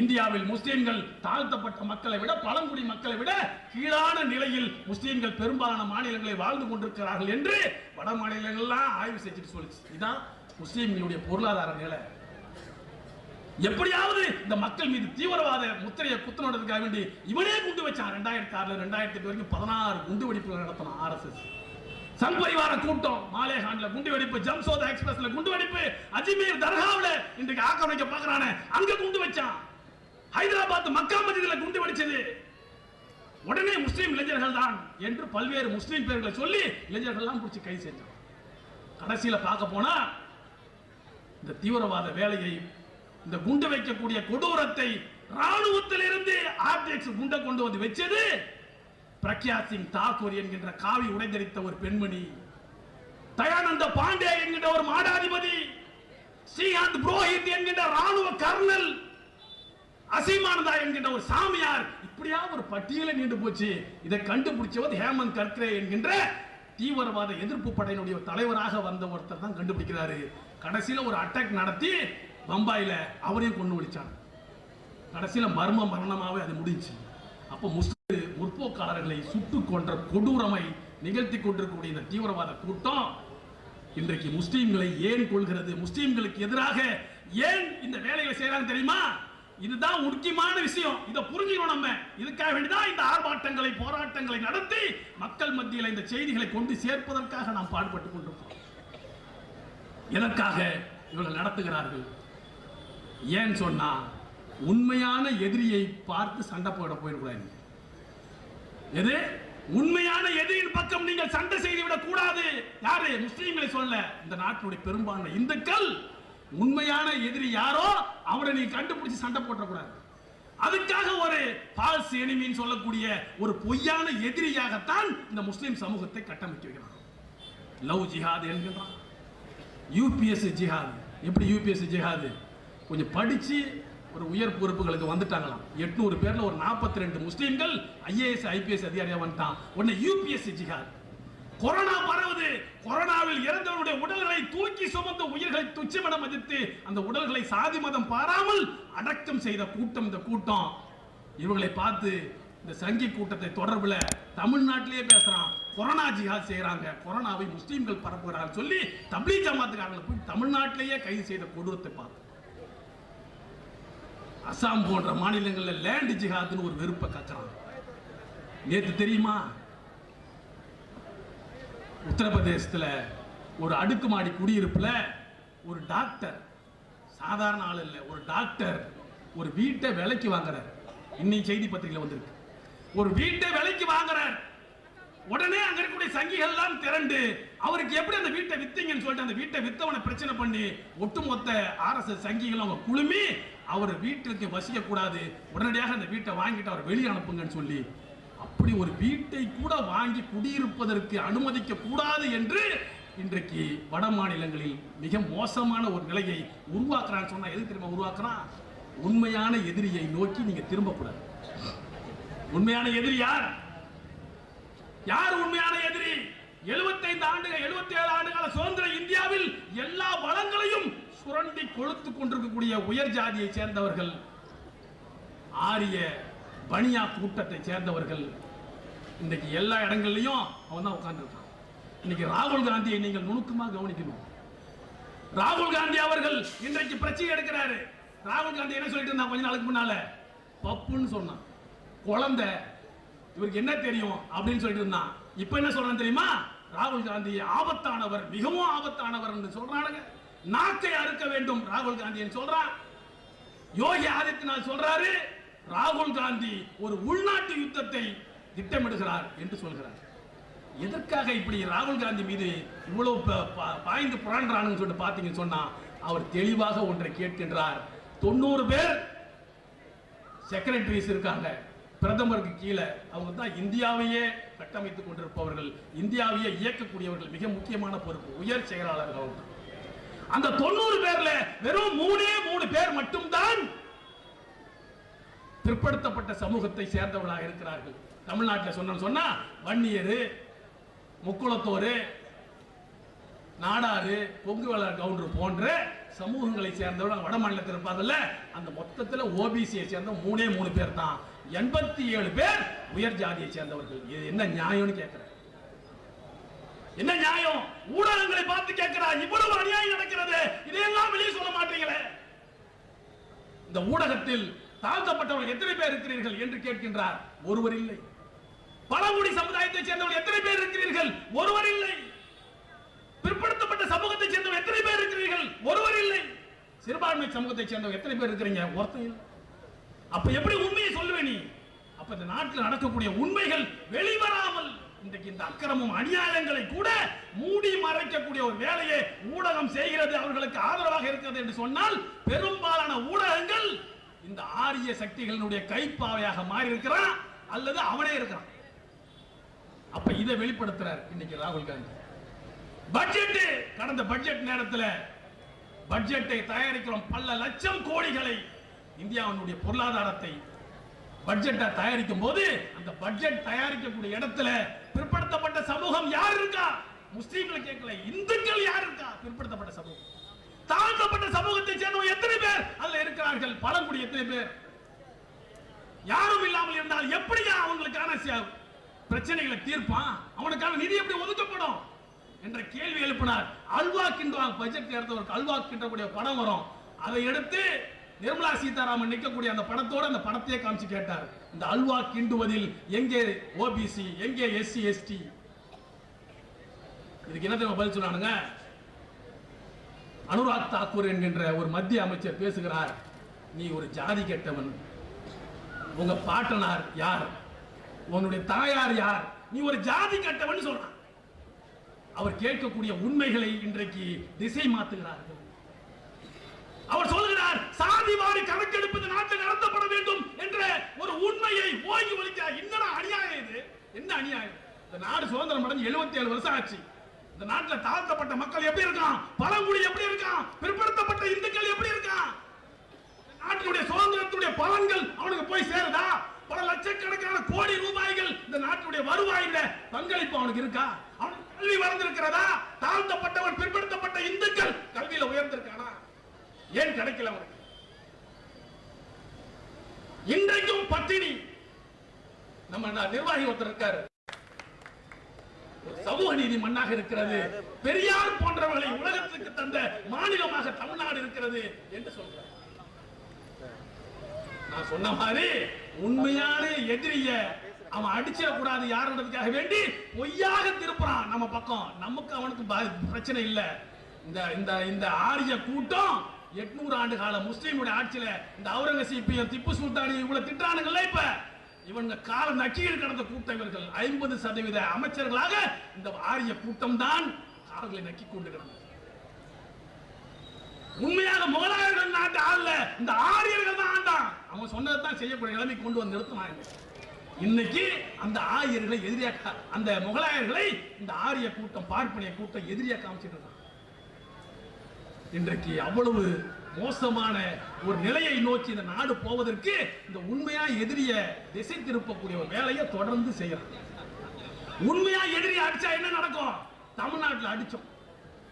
[SPEAKER 1] இந்தியாவில் முஸ்லிம்கள் தாழ்த்தப்பட்ட மக்களை விட, பழங்குடி மக்களை விட கீழான நிலையில் முஸ்லிம்கள் பெரும்பாலான மாநிலங்களில் வாழ்ந்து கொண்டிருக்கிறார்கள் என்று வட மாநிலங்கள்லாம் ஆய்வு செஞ்சுட்டு சொல்லுச்சு. இதுதான் முஸ்லிம்களுடைய பொருளாதார நிலை. எப்படியாவது இந்த மக்கள் மீது தீவிரவாத முத்திரையை குத்துனதுக்காக வேண்டி இவனே குண்டு வச்சான். 2006 2008 வரைக்கும் 16 குண்டு வெடிப்புகள் நடத்தினான் ஆர்எஸ்எஸ். சங் பரிவார கூட்டம் மாலேகான்ல குண்டு வெடிப்பு, ஜம்சோதா எக்ஸ்பிரஸ்ல குண்டு வெடிப்பு, அஜ்மீர் தர்காவுல இன்றைக்கு ஆக்கிரமிக்க பார்க்கறானே அங்க குண்டு வச்சான். ஹைதராபாத் மக்கா மஸ்ஜித்ல குண்டு வெடிச்சது. உடனே முஸ்லிம் இளைஞர்கள் தான் என்று பல்வேறு முஸ்லிம் பேர்களை சொல்லி இளைஞர்கள் எல்லாம் பிடிச்சி கைது செஞ்சான். கடைசியில பார்க்க போனா இந்த தீவிரவாத வேலையை, இந்த குண்டு வைக்கக்கூடிய கொடூரத்தை ராணுவத்திலிருந்து ஆர்டிஎக்ஸ் குண்டை கொண்டு வந்து வச்சது பிரக்யா சிங் தாக்கூர் என்கின்ற காவி உடைந்தரித்த ஒரு பெண்மணி, தயானந்த பாண்டே என்கின்ற ஒரு மாடாதிபதி, ஸ்ரீகாந்த் புரோஹித் என்கின்ற ராணுவ கர்னல், அசீமானந்தா என்கின்ற ஒரு சாமியார். இப்படியா ஒரு பட்டியலை நீண்டு போச்சு. இதை கண்டுபிடிச்சவர் ஹேமந்த் கர்கரே என்கின்ற தீவிரவாத எதிர்ப்பு படையினுடைய தலைவராக வந்த ஒருத்தர் தான் கண்டுபிடிக்கிறாரு. கடைசியில ஒரு அட்டாக் நடத்தி பம்பாயில அவரையும் கொண்டு முடிச்சாங்க. கடைசியில மர்ம மரணமாவே அது முடிஞ்சு. அப்ப முஸ்லிம் முற்போக்காளர்களை சுட்டு கொன்ற கொடூரமை நிகழ்த்தி கொண்டிருக்கக்கூடிய இந்த தீவிரவாத கூட்டம் இன்றைக்கு முஸ்லிம்களை ஏன் கொள்கிறது? முஸ்லிம்களுக்கு எதிராக ஏன் இந்த வேலைகளை செய்யறாங்க தெரியுமா? இதுதான் முக்கியமான விஷயம். இதை புரிஞ்சுக்கணும். நம்ம இதுக்காக வேண்டிதான் இந்த ஆர்ப்பாட்டங்களை, போராட்டங்களை நடத்தி மக்கள் மத்தியில் இந்த செய்திகளை கொண்டு சேர்ப்பதற்காக நாம் பாடுபட்டுக் கொண்டிருக்கிறோம். எதற்காக இவர்கள் நடத்துகிறார்கள்? ஏன் சொன்னா உண்மையான எதிரியை பார்த்து சண்டை போட போயிடக்கூடாது. எது உண்மையான எதிரியின் பக்கம் நீங்கள் சண்டை செய்து விடக் கூடாது. யாரு? முஸ்லிம்களை சொல்ல, இந்த நாட்டுடைய பெரும்பான்மை இந்துக்கள். உண்மையான எதிரி யாரோ அவரை நீ கண்டுபிடிச்சு சண்டை போடக்கூடாது. அதுக்காக ஒரு பால்ஸ் எனிமின்னு சொல்லக்கூடிய ஒரு பொய்யான எதிரியாகத்தான் இந்த முஸ்லிம் சமூகத்தை கட்டமைக்க வைக்கிறான். லவ் ஜிஹாத் என்கிறான், யூபிஎஸ் ஜிஹாத். எப்படி யூபிஎஸ் ஜிஹாத்? கொஞ்சம் படிச்சு ஒரு உயர் பொறுப்புகளுக்கு வந்துட்டாங்களாம். 800 பேர்ல ஒரு 42 முஸ்லிம்கள் ஐஏஎஸ் ஐபிஎஸ் அதிகாரியா வந்துட்டான். உடனே யூபிஎஸ் ஜிஹாத். கொரோனா பரவுது. கொரோனாவில் இறந்தவருடைய உடல்களை தூக்கி சுமந்த உயிர்களை துச்சமென மதித்து அந்த உடல்களை சாதி மதம் பாராமல் அடக்கம் செய்த கூட்டம் இந்த கூட்டம். இவர்களை பார்த்து இந்த சங்கி கூட்டத்தை தொடர்புல தமிழ்நாட்டிலேயே பேசுறான். கொரோனா ஜிஹாத் செய்யறாங்க, கொரோனாவை முஸ்லிம்கள் பரப்புகிறார்கள் சொல்லி தப்லீக் ஜமாத்துக்காரங்களை போய் தமிழ்நாட்டிலேயே கைது செய்த கொடூரத்தை பார்த்து அசாம் போன்ற மாநிலங்களில் லேண்ட் ஜிஹாத்னு ஒரு வெறுப்பை கத்துறாங்க. நேற்று தெரியுமா, உத்தரப்பிரதேசத்தில் ஒரு அடுக்குமாடி குடியிருப்புல ஒரு டாக்டர், சாதாரண ஆள் இல்ல, ஒரு டாக்டர் ஒரு வீட்டை விலைக்கு வாங்குறார். இன்னைக்கு செய்தி பத்திரிகையில் வந்திருக்கு. ஒரு வீட்டை விலைக்கு வாங்குறார். உடனே அங்க இருக்கக்கூடிய சங்கிகள் எல்லாம் திரண்டு அவருக்கு எப்படி அந்த வீட்டை வித்தீங்கன்னு சொல்லிட்டு அந்த வீட்டை வித்தவனை பிரச்சனை பண்ணி ஒட்டுமொத்த RSS சங்கிகள் அவங்க குழுமி அவர் வீட்டுக்கு வசிக்க கூடாது, உடனடியாக அந்த வீட்டை வாங்கிட்டு அவர் வெளியே அனுப்புங்கன்னு சொல்லி அப்படி ஒரு வீட்டை கூட வாங்கி குடியிருப்பதற்கு அனுமதிக்க கூடாது என்று இன்றைக்கு வட மாநிலங்களில் மிக மோசமான ஒரு நிலையை உருவாக்குறான்னு சொன்னா எது திரும்ப உருவாக்குறான்? உண்மையான எதிரியை நோக்கி நீங்க திரும்பக்கூடாது. உண்மையான எதிரி யார்? யார் உண்மையான எதிரி? 75 ஆண்டுகள் 77 ஆண்டுகால சுதந்திர இந்தியாவில் எல்லா வளங்களையும் சுரண்டி கொழுத்து கொண்டிருக்கக்கூடிய உயர் ஜாதியை சேர்ந்தவர்கள், ஆரிய பனியா கூட்டத்தை சேர்ந்தவர்கள் இன்றைக்கு எல்லா இடங்கள்லையும் அவன் தான் உட்கார்ந்துருக்கான். இன்னைக்கு ராகுல் காந்தியை நீங்கள் நுணுக்கமாக கவனிக்கணும். ராகுல் காந்தி அவர்கள் இன்றைக்கு பிரச்சனை எடுக்கிறாரு. ராகுல் காந்தி என்ன சொல்லிட்டு இருந்தா கொஞ்ச நாளுக்கு முன்னால? பப்புன்னு சொன்னான், குழந்தை, இவருக்கு என்ன தெரியும் அப்படின்னு சொல்லிட்டு இருந்தான். இப்ப என்ன சொல்றான் தெரியுமா? ராகுல் காந்தி ஆபத்தானவர், மிகவும் ஆபத்தானவர் என்று சொல்றாங்க. நாக்கை அறுக்க வேண்டும் ராகுல் காந்தி சொல்றான். யோகி ஆதித்யநாத் சொல்றாரு ராகுல் காந்தி ஒரு உள்நாட்டு யுத்தத்தை திட்டமிடுகிறார் என்று சொல்கிறார். எதற்காக இப்படி ராகுல் காந்தி மீது இவ்வளவு பாய்ந்து புரண்டான்னு சொல்லிட்டு பாத்தீங்கன்னு சொன்னா அவர் தெளிவாக ஒன்றை கேட்கின்றார். 90 பேர் செக்ரட்டரிஸ் இருக்காங்க பிரதமருக்கு கீழே. அவங்க தான் இந்தியாவையே கட்டமைத்துக் கொண்டிருப்பவர்கள், இந்தியாவையே இயக்கக்கூடியவர்கள், மிக முக்கியமான பொறுப்பு, உயர் செயலாளர்கள். அந்த 90 பேர்ல வெறும் 3 பேர் மட்டும்தான் பிற்படுத்தப்பட்ட சமூகத்தை சேர்ந்தவர்களாக இருக்கிறார்கள். தமிழ்நாட்டில் சொன்னா வன்னியரு, முக்குளத்தோரு, நாடாரு, கொங்குவேளர் கவுண்டர் போன்ற சமூகங்களை சேர்ந்தவர்கள் வட மாநிலத்தில் இருப்பாங்கல்ல, அந்த மொத்தத்தில் ஓபிசியை சேர்ந்த 3 பேர் தான். 87 பேர் உயர் ஜாதியை சேர்ந்தவர்கள். இது என்ன நியாயம்னு கேட்கிறேன். என்ன நியாயம்? ஊடகங்களை பார்த்து கேட்கிறார், இவ்வளவு அநியாயம் நடக்கிறது, இதையெல்லாம் வெளியே சொல்ல மாட்டீங்களே. இந்த ஊடகத்தில் தாழ்த்தப்பட்டவர்கள் எத்தனை பேர் இருக்கிறீர்கள் என்று கேட்கின்றார். ஒருவர் இல்லை. பழங்குடி சமுதாயத்தை சேர்ந்தவர்கள் எத்தனை பேர் இருக்கிறீர்கள்? ஒருவர் இல்லை. பிற்படுத்தப்பட்ட சமூகத்தை சேர்ந்தவர்கள் எத்தனை பேர் இருக்கிறீர்கள்? ஒருவர் இல்லை. சிறுபான்மை சமூகத்தை சேர்ந்தவர்கள் எத்தனை பேர் இருக்கிறீங்க? ஒருத்தர் இல்லை. அப்ப எப்படி உண்மையை சொல்லுவே நீ? அப்ப இந்த நாட்டில் நடக்கக்கூடிய உண்மைகள் வெளிவராமல் இன்றைக்கு இந்த அக்கிரமம் அநியாயங்களை கூட மூடி மறைக்கக்கூடிய ஒரு வேலையை ஊடகம் செய்கிறது, அவர்களுக்கு ஆதரவாக இருக்கிறது என்று சொன்னால் பெரும்பாலான ஊடகங்கள் இந்த ஆரிய சக்திகளினுடைய கைப்பாவையாக மாறி இருக்கிறான் அல்லது அவனே இருக்கிறான். அப்ப இதை வெளிப்படுத்துறார் இன்னைக்கு ராகுல் காந்தி. பட்ஜெட், கடந்த பட்ஜெட் நேரத்தில் பட்ஜெட்டை தயாரிக்கிறோம், பல லட்சம் கோடிகளை இந்தியாவினுடைய பொருளாதாரத்தை பட்ஜெட்டை தயாரிக்கும் போது அந்த பட்ஜெட் தயாரிக்கக்கூடிய இடத்துல பிற்படுத்தப்பட்ட சமூகம் யார் இருக்கா? முஸ்லீம்கள் கேட்கல, இந்துக்கள் யார் இருக்கா? பிற்படுத்தப்பட்ட சமூகம், தாழ்த்தப்பட்ட சமூகத்தை சேர்ந்தவங்க எத்தனை பேர் அதுல இருக்கிறார்கள்? பழங்குடி எத்தனை பேர்? யாரும் இல்லாமல் இருந்தால் எப்படியா அவங்களுக்கான பிரச்சனைகளை தீர்ப்பான்? அவனுக்கான நிதி எப்படி ஒதுக்கப்படும் என்ற கேள்வி எழுப்பினார். அல்வா கிண்டுவாங்க, பட்ஜெட் எடுத்தவருக்கு அல்வா கிண்டக்கூடிய படம் வரும், அதை எடுத்து நிர்மலா சீதாராமன் நிற்கக்கூடிய அந்த படத்தோட அந்த படத்தையே காமிச்சு கேட்டார், இந்த அல்வா கிண்டுவதில் எங்கே ஓபிசி, எங்கே எஸ்சி எஸ்டி? இதுக்கு என்ன பதில் சொன்னானுங்க? அனுராக் தாக்கூர் என்கின்ற ஒரு மத்திய அமைச்சர் பேசுகிறார், நீ ஒரு ஜாதி கெட்டவன், உங்க பாட்டனார் யார், உன்னுடைய தாயார் யார், நீ ஒரு ஜாதி கெட்டவன் சொல்றான். அவர் கேட்கக்கூடிய உண்மைகளை இன்றைக்கு திசை மாத்துகிறார்கள். அவர் சொல்கிறார், சாதிவாரி கணக்கெடுப்பு இந்த நாட்டில் நடத்தப்பட வேண்டும் என்ற ஒரு உண்மையை ஓங்கி ஒலிக்கிறார். என்னடா அநியாயம் இது? என்ன அநியாயம்? இந்த நாடு சுதந்திரம் அடைஞ்சு 77 வருஷம் ஆச்சு. இந்த நாட்டில் தாழ்த்தப்பட்ட மக்கள் எப்படி இருக்கான்? பழங்குடி எப்படி இருக்கான்? பிற்படுத்தப்பட்ட இந்துக்கள் எப்படி இருக்கான்? நாட்டினுடைய சுதந்திரத்துடைய பலன்கள் அவனுக்கு போய் சேருதா? பல லட்சக்கணக்கான கோடி ரூபாய்கள் இந்த நாட்டினுடைய வருவாயில பங்களிப்பு அவனுக்கு இருக்கா? அவனுக்கு கல்வி வளர்ந்திருக்கிறதா? தாழ்த்தப்பட்டவன் பிற்படுத்தப்பட்ட இந்துக்கள் கல்வியில உயர்ந்திருக்கானா? ஏன் கிடைக்கல அவனுக்கு? இன்றைக்கும் பட்டினி. நம்ம நிர்வாகி ஒருத்தர் இருக்காரு, சமூக நீதி மண்ணாக இருக்கிறது, பெரியார் போன்றவர்களை உலகத்துக்கு தந்த மாநிலமாக தமிழ்நாடு இருக்கிறது என்று சொல்றார். நான் சொன்ன மாதிரி உண்மையான எதிரிய அவன் அடிச்சிடக்கூடாது யாருன்றதுக்காக வேண்டி பொய்யாக திருப்புறான் நம்ம பக்கம். நமக்கு அவனுக்கு பிரச்சனை இல்லை. இந்த இந்த இந்த ஆரிய கூட்டம் 800 ஆண்டு கால முஸ்லீமுடைய ஆட்சியில இந்த அவுரங்கசீப் திப்பு சுல்தானி இவ்வளவு திட்டானுங்கள்ல இப்ப இவங்க கால நக்கீழ் கடந்த கூட்டம் இவர்கள் 50% அமைச்சர்களாக இந்த ஆரிய கூட்டம் தான் கால்களை நக்கி கொண்டு கிடந்தது. உண்மையாக முகலாயர்கள் நாட்டு ஆள்ல இந்த ஆரியர்கள் தான் ஆண்டான். அவங்க சொன்னதான் செய்யக்கூடிய நிலைமை கொண்டு வந்து நிறுத்தினாங்க. இன்னைக்கு அந்த ஆரியர்களை எதிரியாக அந்த முகலாயர்களை இந்த ஆரிய கூட்டம் பார்ப்பனிய கூட்டம் எதிரியா காமிச்சிட்டு இருக்காங்க. இன்றைக்கு அவ்வளவு மோசமான ஒரு நிலையை நோக்கி இந்த நாடு போவதற்கு இந்த உண்மையா எதிரிய திசை திருப்பக்கூடிய ஒரு வேலையை தொடர்ந்து செய்யறாங்க. உண்மையா எதிரி அடிச்சா என்ன நடக்கும்? தமிழ்நாட்டில் அடிச்சோம்.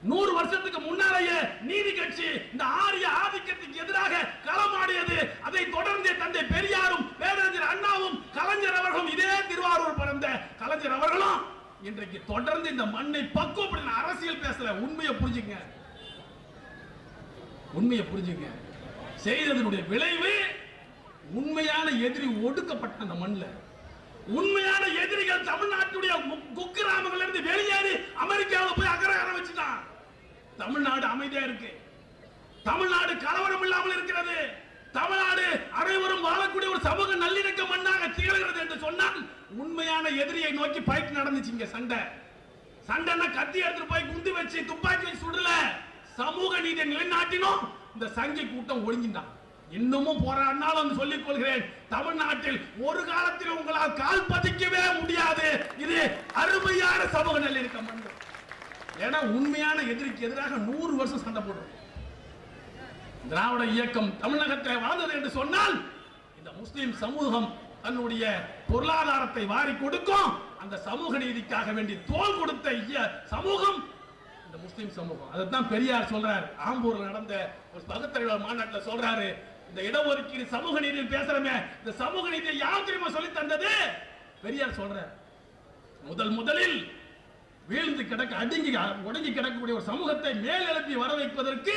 [SPEAKER 1] 100 வருஷத்துக்கு முன்னாலேயே நீதி கட்சி இந்த ஆரிய ஆதிக்கத்துக்கு எதிராக களமாடியது. அதை தொடர்ந்து தந்தை பெரியாரும் பேரறிஞர் அண்ணாவும் கலைஞர் அவர்களும் இதே திருவாரூர் பிறந்த கலைஞர் அவர்களும் இன்றைக்கு தொடர்ந்து இந்த மண்ணை பக்குவப்படுத்தின அரசியல் பேசல. உண்மையை புரிஞ்சுங்க, உண்மையை புரிஞ்சுங்க. செய்ததனுடைய விளைவு உண்மையான எதிரி ஒடுக்கப்பட்ட அந்த மண்ணில் உண்மையான எதிரிகள் தமிழ்நாட்டுடைய குக்கிராமங்கள் இருந்து வெளியேறி அமெரிக்காவில் போய் அகரகாரம் வச்சுட்டான். தமிழ்நாடு அமைதியா இருக்கு. தமிழ்நாடு கலவரம் இல்லாமல் இருக்கிறது. தமிழ்நாடு அனைவரும் வாழக்கூடிய ஒரு சமூக நல்லிணக்க மண்ணாக திகழ்கிறது என்று சொன்னால் உண்மையான எதிரியை நோக்கி பயிற்சி நடந்துச்சுங்க. சண்டைன்னா கத்தி எடுத்துட்டு போய் குண்டு வச்சு துப்பாக்கி வச்சு சுடல. சமூக நீதியை நிலைநாட்டினோம். இந்த சங்கி கூட்டம் ஒழுங்கிட்டான். இன்னமும் போராடினாலும் சொல்லிக் கொள்கிறேன், தமிழ்நாட்டில் ஒரு காலத்தில் உங்களால் கால் பதிக்கவே முடியாது. இது அருமையான சமூக நல்லிணக்க மண். ஏன்னா உண்மையான எதிரிக்கு எதிராக 100 வருஷம் சண்டை போடுறோம். திராவிட இயக்கம் தமிழகத்தில் வாழ்ந்தது என்று சொன்னால் இந்த முஸ்லிம் சமூகம் தன்னுடைய பொருளாதாரத்தை வாரி கொடுக்கும். அந்த சமூக நீதிக்காக வேண்டி தோல் கொடுத்த சமூகம் இந்த முஸ்லிம் சமூகம். அதுதான் பெரியார் சொல்றார். ஆம்பூர்ல நடந்த ஒரு பகுத்தறிவாளர் மாநாட்டில் சொல்றாரு, இந்த இடஒதுக்கீடு சமூக நீதியில் பேசுறமே, இந்த சமூக நீதியை யார் தெரியுமா சொல்லி தந்தது? பெரியார் சொல்றார். முதலில் வீழ்ந்து கிடக்க அடங்கி உடங்கி கிடக்கக்கூடிய ஒரு சமூகத்தை மேல் எழுப்பி வர வைப்பதற்கு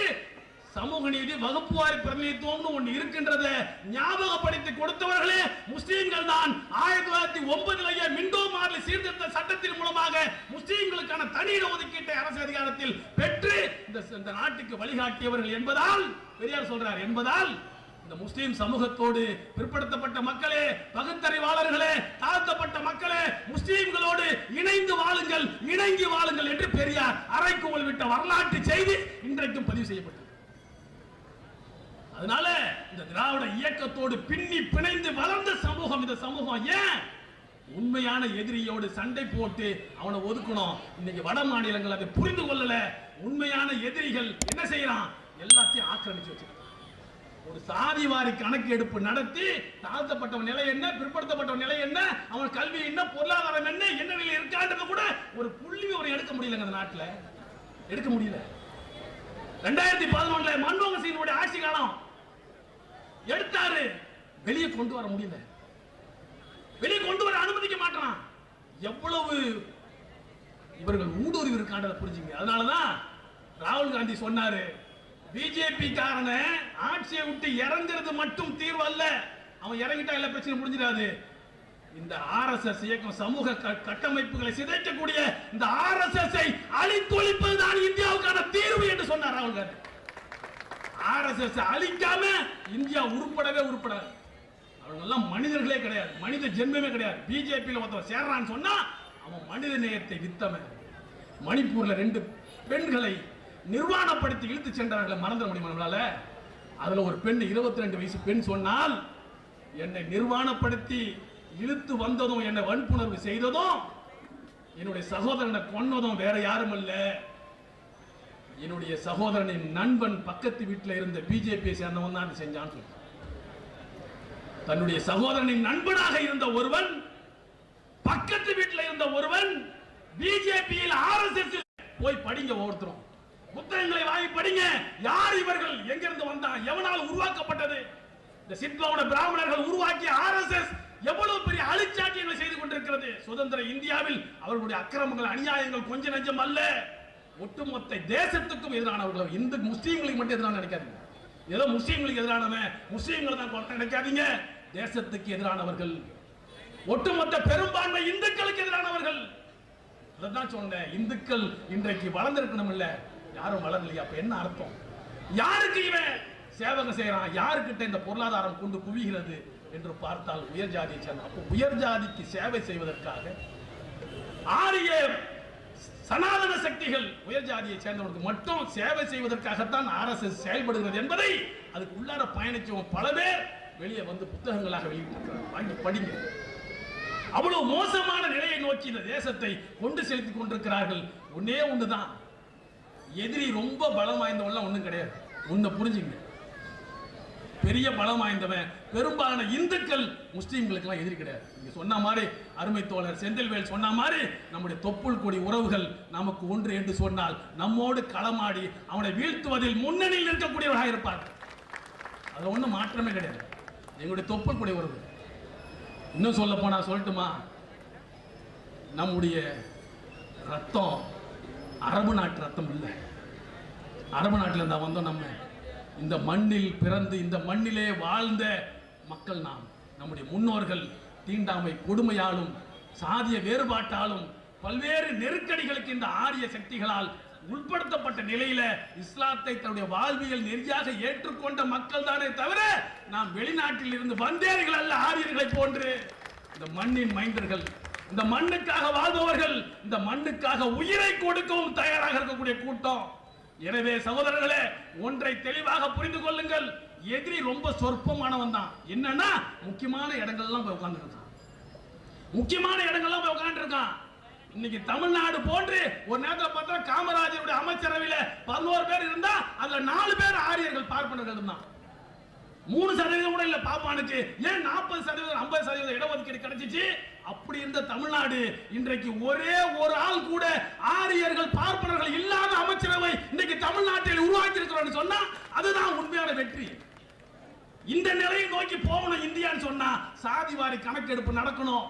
[SPEAKER 1] சமூக நீதி வகுப்புவாரி பிரதிநிதித்துவம் ஒன்று இருக்கின்றதை ஞாபகப்படுத்தி கொடுத்தவர்களே முஸ்லீம்கள் தான். 1909 மிண்டோ மார்லி சீர்திருத்த சட்டத்தின் மூலமாக முஸ்லீம்களுக்கான தனி ஒதுக்கீட்டை அரசு அதிகாரத்தில் பெற்று இந்த நாட்டுக்கு வழிகாட்டியவர்கள் என்பதால் பெரியார் சொல்றார். என்பதால் இந்த முஸ்லீம் சமூகத்தோடு பிற்படுத்தப்பட்ட மக்களே, பகுத்தறிவாளர்களே, தாழ்த்தப்பட்ட மக்களே, முஸ்லீம்களோடு இணைந்து வாழுங்கள், இணங்கி வாழுங்கள் என்று பெரியார் அறைகூவல் விட்ட வரலாற்று செய்தி இன்றைக்கும் பதிவு செய்யப்பட்டது. அதனால இந்த திராவிட இயக்கத்தோடு பின்னி பிணைந்து வளர்ந்த சமூகம் இந்த சமூகம். ஏன் உண்மையான எதிரியோடு சண்டை போட்டு அவனை ஒதுக்கணும்? இன்னைக்கு வட மாநிலங்கள் அதை புரிந்து கொள்ளல. உண்மையான எதிரிகள் என்ன செய்யறான்? எல்லாத்தையும் ஆக்கிரமிச்சு வச்சிருக்கான். ஒரு சாதிவாரி கணக்கு எடுப்பு நடத்தி தாழ்த்தப்பட்டவன் நிலை என்ன, பிற்படுத்தப்பட்டவன் நிலை என்ன, அவன் கல்வி என்ன, பொருளாதாரம் என்ன, என்ன நிலை இருக்கான்றது கூட ஒரு புள்ளி ஒரு எடுக்க முடியல. அந்த நாட்டில் எடுக்க முடியல. 2011 மன்மோகன் சிங் ஆட்சி காலம் எடுத்தாரு, வெளியே கொண்டு வர முடியல. வெளியே கொண்டு வர அனுமதிக்க மாட்டான். எவ்வளவு இவர்கள் ஊடுருவி இருக்கான்றதை புரிஞ்சுங்க. அதனாலதான் ராகுல் காந்தி சொன்னாரு, பிஜேபி காரன ஆட்சியை விட்டு இறங்குறது மட்டும் தீர்வு அல்ல. அவன் இறங்கிட்டா எல்லா பிரச்சனை முடிஞ்சிடாது. இந்த ஆர்எஸ்எஸ் இயக்கம் சமூக கட்டமைப்புகளை சிதைக்கக்கூடிய இந்த ஆர்எஸ்எஸ் அழித்தொழிப்பதுதான் இந்தியாவுக்கான தீர்வு என்று சொன்னார் ராகுல் காந்தி. ஆர்எஸ்எஸ் அழிக்காம இந்தியா உருப்படவே உருப்படாது. அவங்க எல்லாம் மனிதர்களே கிடையாது, மனித ஜென்மமே கிடையாது. பிஜேபியில் ஒருத்தர் சேர்றான்னு சொன்னா அவன் மனித நேயத்தை வித்தவன். மணிப்பூர்ல 2 பெண்களை நிர்வாணப்படுத்தி இழுத்து சென்றார்கள். மறந்துட முடியுமா நம்மளால? அதுல ஒரு பெண் 22 வயசு பெண் சொன்னால், என்னை நிர்வாணப்படுத்தி இழுத்து வந்ததும், என்னை வன்புணர்வு செய்ததும், என்னுடைய சகோதரனை கொன்னதும் வேற யாரும் அல்ல, என்னுடைய சகோதரனின் நண்பன் பக்கத்து வீட்டில் இருந்த பிஜேபியை சேர்ந்தவன் தான் செஞ்சான் சொல்லி. தன்னுடைய சகோதரனின் நண்பனாக இருந்த ஒருவன், பக்கத்து வீட்டில் இருந்த ஒருவன் பிஜேபியில் ஆர்எஸ்எஸ் போய் படிங்க. ஒவ்வொருத்தரும் புத்தகங்களை வாங்கி படிங்க. யார் இவர்கள், எங்கிருந்து வந்தாங்க, எவனால் உருவாக்கப்பட்டது? இந்த சித்லோன பிராமணர்கள் உருவாக்கிய ஆர்எஸ்எஸ் எவ்வளவு பெரிய அழிச்சாட்டியங்களை செய்து கொண்டிருக்கிறது. சுதந்திர இந்தியாவில் அவர்களுடைய அக்கிரமங்கள், அநியாயங்கள் கொஞ்ச நெஞ்சம் அல்ல. ஒட்டுமொத்த தேசத்துக்கும் எதிரானவர்கள். இந்து முஸ்லீம்களுக்கு மட்டும் எதிரான நினைக்காதீங்க. ஏதோ முஸ்லீம்களுக்கு எதிரானவன் முஸ்லீம்கள் தான் நினைக்காதீங்க. தேசத்துக்கு எதிரானவர்கள், ஒட்டுமொத்த பெரும்பான்மை இந்துக்களுக்கு எதிரானவர்கள். அதான் சொன்னேன், இந்துக்கள் இன்றைக்கு வளர்ந்திருக்கணும் இல்ல, யாரும் வளரலையா? அப்ப என்ன அர்த்தம்? யாருக்கு இவன் சேவகம் செய்யறான்? யாருக்கிட்ட இந்த பொருளாதாரம் கொண்டு குவிகிறது என்று பார்த்தால் உயர் ஜாதியை சேர்ந்த. அப்போ உயர் ஜாதிக்கு சேவை செய்வதற்காக ஆரிய சனாதன சக்திகள் உயர் ஜாதியை சேர்ந்தவர்களுக்கு மட்டும் சேவை செய்வதற்காகத்தான் RSS செயல்படுகிறது என்பதை அதுக்கு உள்ளார பயணிச்சவங்க பல பேர் வெளியே வந்து புத்தகங்களாக வெளியிட்டிருக்கிறார். வாங்கி படிங்க. அவ்வளவு மோசமான நிலையை நோக்கி இந்த தேசத்தை கொண்டு செலுத்திக் கொண்டிருக்கிறார்கள். ஒன்னே ஒண்ணுதான், எதிரி ரொம்ப பலம் வாய்ந்தவன் ஒண்ணும் கிடையாது. ஒண்ணு புரிஞ்சுங்க, பெரிய பலம் வாய்ந்தவன் பெரும்பாலான இந்துக்கள் முஸ்லீம்களுக்கு எல்லாம் எதிரி கிடையாது. நீங்க சொன்ன மாதிரி அருமை தோழர் செந்தில்வேல் சொன்ன மாதிரி நம்முடைய தொப்புள் கொடி உறவுகள் நமக்கு ஒன்று என்று சொன்னால் நம்மோடு களமாடி அவனை வீழ்த்துவதில் முன்னணியில் இருக்கக்கூடியவர்களாக இருப்பார்கள். அது ஒன்றும் மாற்றமே கிடையாது. எங்களுடைய தொப்புள் கொடி உறவு. இன்னும் சொல்ல போனா சொல்லட்டுமா, நம்முடைய ரத்தம் அரபு நாட்டு ரத்தம் இல்லை. அரபு நாட்டில் இருந்தா வந்தோம். நம்ம இந்த மண்ணில் பிறந்து இந்த மண்ணிலே வாழ்ந்த மக்கள் நாம். நம்முடைய முன்னோர்கள் தீண்டாமை கொடுமையாலும் சாதிய வேறுபாட்டாலும் பல்வேறு நெருக்கடிகளுக்கு இந்த ஆரிய சக்திகளால் உட்படுத்தப்பட்ட நிலையில இஸ்லாத்தை தன்னுடைய வாழ்வியல் நெறியாக ஏற்றுக்கொண்ட மக்கள் தானே தவிர நாம் வெளிநாட்டில் இருந்து வந்தேர்கள் அல்ல. ஆரியர்களை போன்று இந்த மண்ணின் மைந்தர்கள், இந்த மண்ணுக்காக வாழ்பவர்கள், இந்த மண்ணுக்காக உயிரை கொடுக்கவும் தயாராக இருக்கக்கூடிய கூட்டம். எனவே சகோதரர்களே, ஒன்றை தெளிவாக புரிந்து கொள்ளுங்கள். எதிரி ரொம்ப சொற்பமானவன் தான். என்னன்னா முக்கியமான இடங்கள்லாம் போய் உட்கார்ந்து இருக்கான். முக்கியமான இடங்கள்லாம் போய் உட்கார்ந்து இருக்கான். இன்னைக்கு தமிழ்நாடு போன்று ஒரு நேரத்தில் பார்த்தா காமராஜருடைய அமைச்சரவையில 11 பேர் இருந்தா அதுல 4 பேர் ஆரியர்கள் பார்ப்பனர்கள் தான். 3% கூட இல்ல பாப்பானுக்கு. ஏன் 40% 50% இடஒதுக்கீடு கிடைச்சிச்சு? அப்படி இருந்த தமிழ்நாடு இன்றைக்கு ஒரே ஒரு ஆள் கூட ஆரியர்கள் பார்ப்பனர்கள் இல்லாத அமைச்சரவை இன்னைக்கு தமிழ்நாட்டில் உருவாக்கி இருக்கிறோம் சொன்னா அதுதான் உண்மையான வெற்றி. இந்த நிலையை நோக்கி போகணும் இந்தியான்னு சொன்னா சாதிவாரி கணக்கெடுப்பு நடக்கணும்.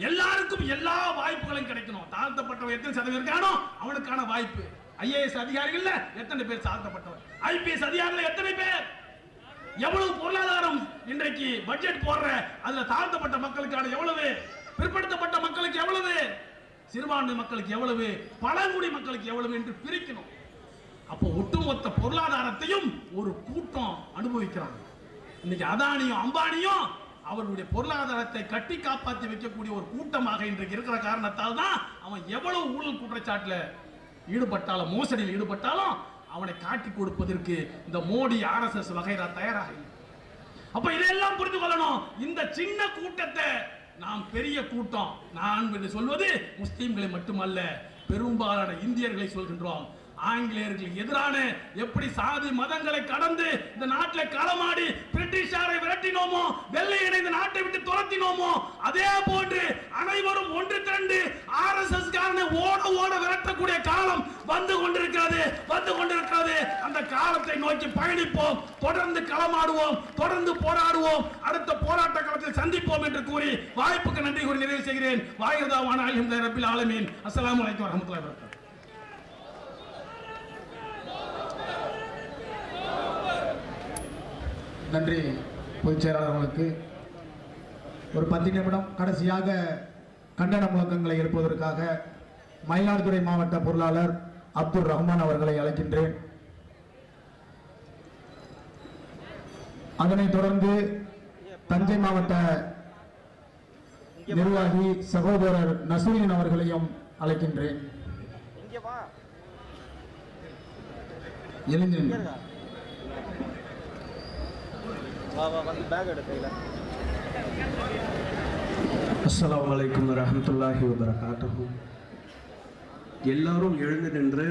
[SPEAKER 1] எல்லாருக்கும் எல்லா வாய்ப்புகளும் கிடைக்கணும். தாழ்த்தப்பட்டவன் எத்தனை சதவீதம் இருக்கானோ அவனுக்கான வாய்ப்பு. IAS அதிகாரிகள் எத்தனை பேர் தாழ்த்தப்பட்டவர்? IPS அதிகாரிகள் எத்தனை பேர்? எவ்வளவு பொருளாதாரம் இன்றைக்கு பட்ஜெட் போடுற அதுல தாழ்த்தப்பட்ட மக்களுக்கான எவ்வளவு, பிற்படுத்தப்பட்ட மக்களுக்கு எவ்வளவு, சிறுபான்மை மக்களுக்கு எவ்வளவு, பழங்குடி மக்களுக்கு எவ்வளவு என்று பிரிக்கணும். அப்போ ஒட்டுமொத்த பொருளாதாரத்தையும் ஒரு கூட்டம் அனுபவிக்கிறாங்க. இன்னைக்கு அதானியும் அம்பானியும் அவர்களுடைய பொருளாதாரத்தை கட்டி காப்பாற்றி வைக்கக்கூடிய ஒரு கூட்டமாக இன்றைக்கு இருக்கிற காரணத்தால் தான் அவன் எவ்வளவு ஊழல் குற்றச்சாட்டுல ஈடுபட்டாலும் மோசடியில் ஈடுபட்டாலும் அவனை காட்டி கொடுப்பதற்கு இந்த மோடி RSS வகைரா தயாராக இல்லை. அப்ப இதெல்லாம் புரிந்து கொள்ளணும். இந்த சின்ன கூட்டத்தை நாம் பெரிய கூட்டம், நான் என்று சொல்வது முஸ்லிம்களை மட்டுமல்ல பெரும்பாலான இந்தியர்களை சொல்கின்றோம். ஆங்கிலேயர்களுக்கு எதிரான எப்படி சாதி மதங்களை கடந்து இந்த நாட்டில் களமாடி பிரிட்டிஷாரை விரட்டினோமோ, வெள்ளையனை இந்த நாட்டை விட்டு துரத்தினோமோ, அதே போன்று அனைவரும் ஒன்று திரண்டு RSS காரனை ஓட ஓட விரட்டக்கூடிய காலம் வந்து கொண்டிருக்கிறது. அந்த காலத்தை நோக்கி பயணிப்போம், தொடர்ந்து களமாடுவோம், தொடர்ந்து போராடுவோம், அடுத்த போராட்ட களத்தில் சந்திப்போம் என்று கூறி வாய்ப்புக்கு நன்றி கூறி நிறைவு செய்கிறேன். வாயிரதாவான அல்ஹம்துலில்லாஹி ரப்பில் ஆலமீன். அஸ்ஸலாமு அலைக்கும் வரஹ்மத்துல்லாஹி வபரகாத்துஹு.
[SPEAKER 2] நன்றி பொதுச் செயலாளர்களுக்கு. ஒரு 10 நிமிடம் கடைசியாக கண்டன முழக்கங்களை எழுப்புவதற்காக மயிலாடுதுறை மாவட்ட பொருளாளர் அப்துல் ரஹ்மான் அவர்களை அழைக்கின்றேன். அதனைத் தொடர்ந்து தஞ்சை மாவட்ட நிர்வாகி சகோதரர் நசீரின் அவர்களையும் அழைக்கின்றேன்.
[SPEAKER 3] அஸ்ஸலாமு அலைக்கும் வரஹ்மத்துல்லாஹி வபரகாத்துஹு. எல்லாரும் எழுந்து நின்று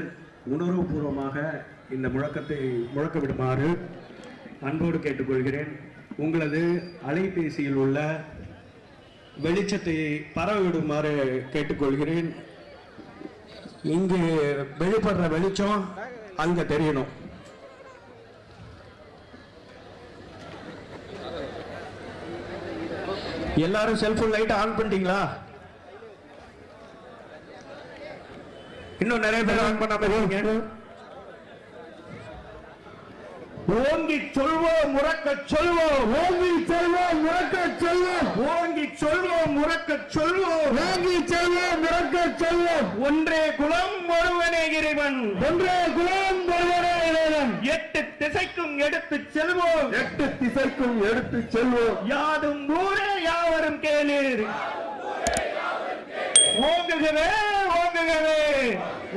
[SPEAKER 3] உணர்வுபூர்வமாக இந்த முழக்கத்தை முழக்கமிடுமாறு அன்போடு கேட்டுக்கொள்கிறேன். உங்களது அலைபேசியில் உள்ள வெளிச்சத்தை பரவிடுமாறு கேட்டுக்கொள்கிறேன். இங்கு வெளிப்படுற வெளிச்சம் அங்க தெரியணும். எல்லாரும் செல்போன் லைட் ஆன் பண்ணிட்டீங்களா? இன்னும் நிறைய பேர் ஆன் பண்ணாம இருக்கீங்க. ஓங்கி சொல்வோம், முறக்க சொல்வோம், ஓங்கி சொல்வோம், முறக்க சொல்வோம், ஓங்கி சொல்வோம் உறக்க சொல்வோம்
[SPEAKER 2] வாங்கி செல்வோம் இறக்க செல்வோம்
[SPEAKER 3] ஒன்றே குலம் ஒருவனே இறைவன்
[SPEAKER 2] ஒன்றே குலம் ஒருவனே இறைவன்
[SPEAKER 3] 8 திசைக்கும் எடுத்து செல்வோம்
[SPEAKER 2] 8 திசைக்கும் எடுத்து செல்வோம்
[SPEAKER 3] யாதும் ஊரே யாவரும் கேளீர் ஓங்குகவே ஓங்குகவே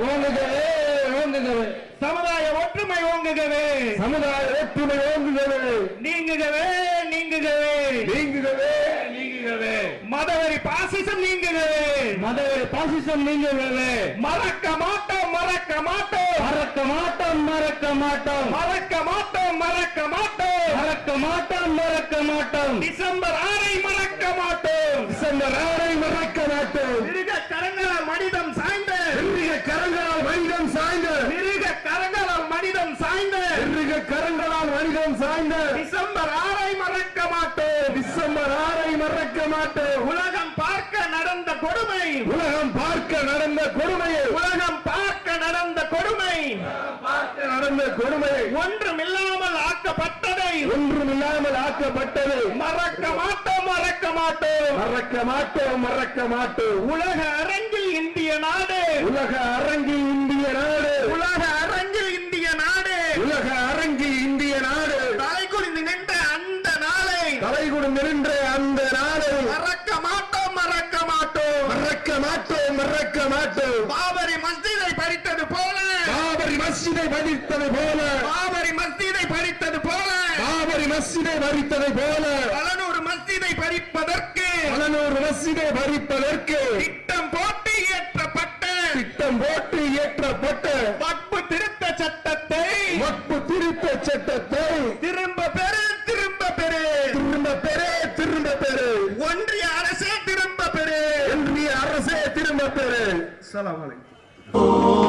[SPEAKER 2] ஓங்குகவே ஓங்குகவே
[SPEAKER 3] சமுதாய ஒற்றுமை ஓங்குகவே
[SPEAKER 2] சமுதாய ஒற்றுமை ஓங்குகவே
[SPEAKER 3] நீங்குகவே நீங்குகவே
[SPEAKER 2] நீங்குகவே நீங்குகவே
[SPEAKER 3] மதவெறி பாசிசம் நீங்குகவே
[SPEAKER 2] மதவெறி பாசிசம் நீங்குகவே
[SPEAKER 3] மறக்க மாட்டோம் மறக்க மாட்டோம்
[SPEAKER 2] மறக்க மாட்டோம் மறக்க மாட்டோம்
[SPEAKER 3] மறக்க மாட்டோம் மறக்க மாட்டோம்
[SPEAKER 2] மறக்க மாட்டோம் மறக்க மாட்டோம்
[SPEAKER 3] டிசம்பர் 6 மறக்க மாட்டோம்
[SPEAKER 2] டிசம்பர் 6 மறக்க மாட்டோம்
[SPEAKER 3] மிருக கரங்களால் மனிதம் சாய்ந்த
[SPEAKER 2] மிருக கரங்களால் மனிதம் சாய்ந்த
[SPEAKER 3] மிருக கரங்களால் மனிதம் சாய்ந்த
[SPEAKER 2] மிருக கரங்களால் மனிதம் சாய்ந்த
[SPEAKER 3] டிசம்பர் 6 மறக்க மாட்டோம்
[SPEAKER 2] டிசம்பர் 6 மறக்க மாட்டோம்
[SPEAKER 3] உலகம் பார்க்க நடந்த கொடுமை
[SPEAKER 2] உலகம் பார்க்க நடந்த கொடுமையை
[SPEAKER 3] உலகம் பார்க்க நடந்த கொடுமை
[SPEAKER 2] பார்க்க நடந்த கொடுமையை
[SPEAKER 3] ஒன்றுமில்லாமல் ஆக்கப்பட்டதை
[SPEAKER 2] ஒன்றுமில்லாமல் ஆக்கப்பட்டது
[SPEAKER 3] மறக்க மாட்டோம் மறக்க மாட்டோம்
[SPEAKER 2] மறக்க மாட்டோம் மறக்க மாட்டோம்
[SPEAKER 3] உலக அரங்கில் இந்திய நாடு
[SPEAKER 2] உலக அரங்கில் இந்திய நாடு
[SPEAKER 3] உலக அரங்கில் இந்திய நாடு
[SPEAKER 2] உலக அரங்கில் இந்திய நாடு
[SPEAKER 3] தலை குனிந்து நின்ற அந்த நாளை
[SPEAKER 2] தலை குனிந்து நின்ற அந்த நாடு
[SPEAKER 3] மறக்க மாட்டோம் மறக்க மாட்டோம்
[SPEAKER 2] மறக்க மாட்டோம் மறக்க மாட்டோம்
[SPEAKER 3] பாபரி மஸ்ஜிதை பறித்தது போல
[SPEAKER 2] பாபரி மஸ்ஜிதை பறித்தது போல
[SPEAKER 3] பாபரி மஸ்ஜிதை பறித்தது போல
[SPEAKER 2] பாபரி மஸ்ஜிதை பறித்ததை போல
[SPEAKER 3] 700 மஸ்ஜிதை பறிப்பதற்கு
[SPEAKER 2] 700 மஸ்ஜிதை பறிப்பதற்கு
[SPEAKER 3] திட்டம் போட்டு இயற்றப்பட்ட
[SPEAKER 2] திட்டம் போட்டு இயற்றப்பட்ட
[SPEAKER 3] வக்பு திருத்த சட்டத்தை
[SPEAKER 2] வக்பு திருத்த சட்டத்தை
[SPEAKER 3] திரும்ப பெறு திரும்ப பெறு
[SPEAKER 2] திரும்ப பெறு திரும்ப பெறு
[SPEAKER 3] ஒன்றிய அரசே திரும்ப பெறு
[SPEAKER 2] ஒன்றிய அரசே திரும்ப பெறு. அஸ்ஸலாமு அலைக்கும்.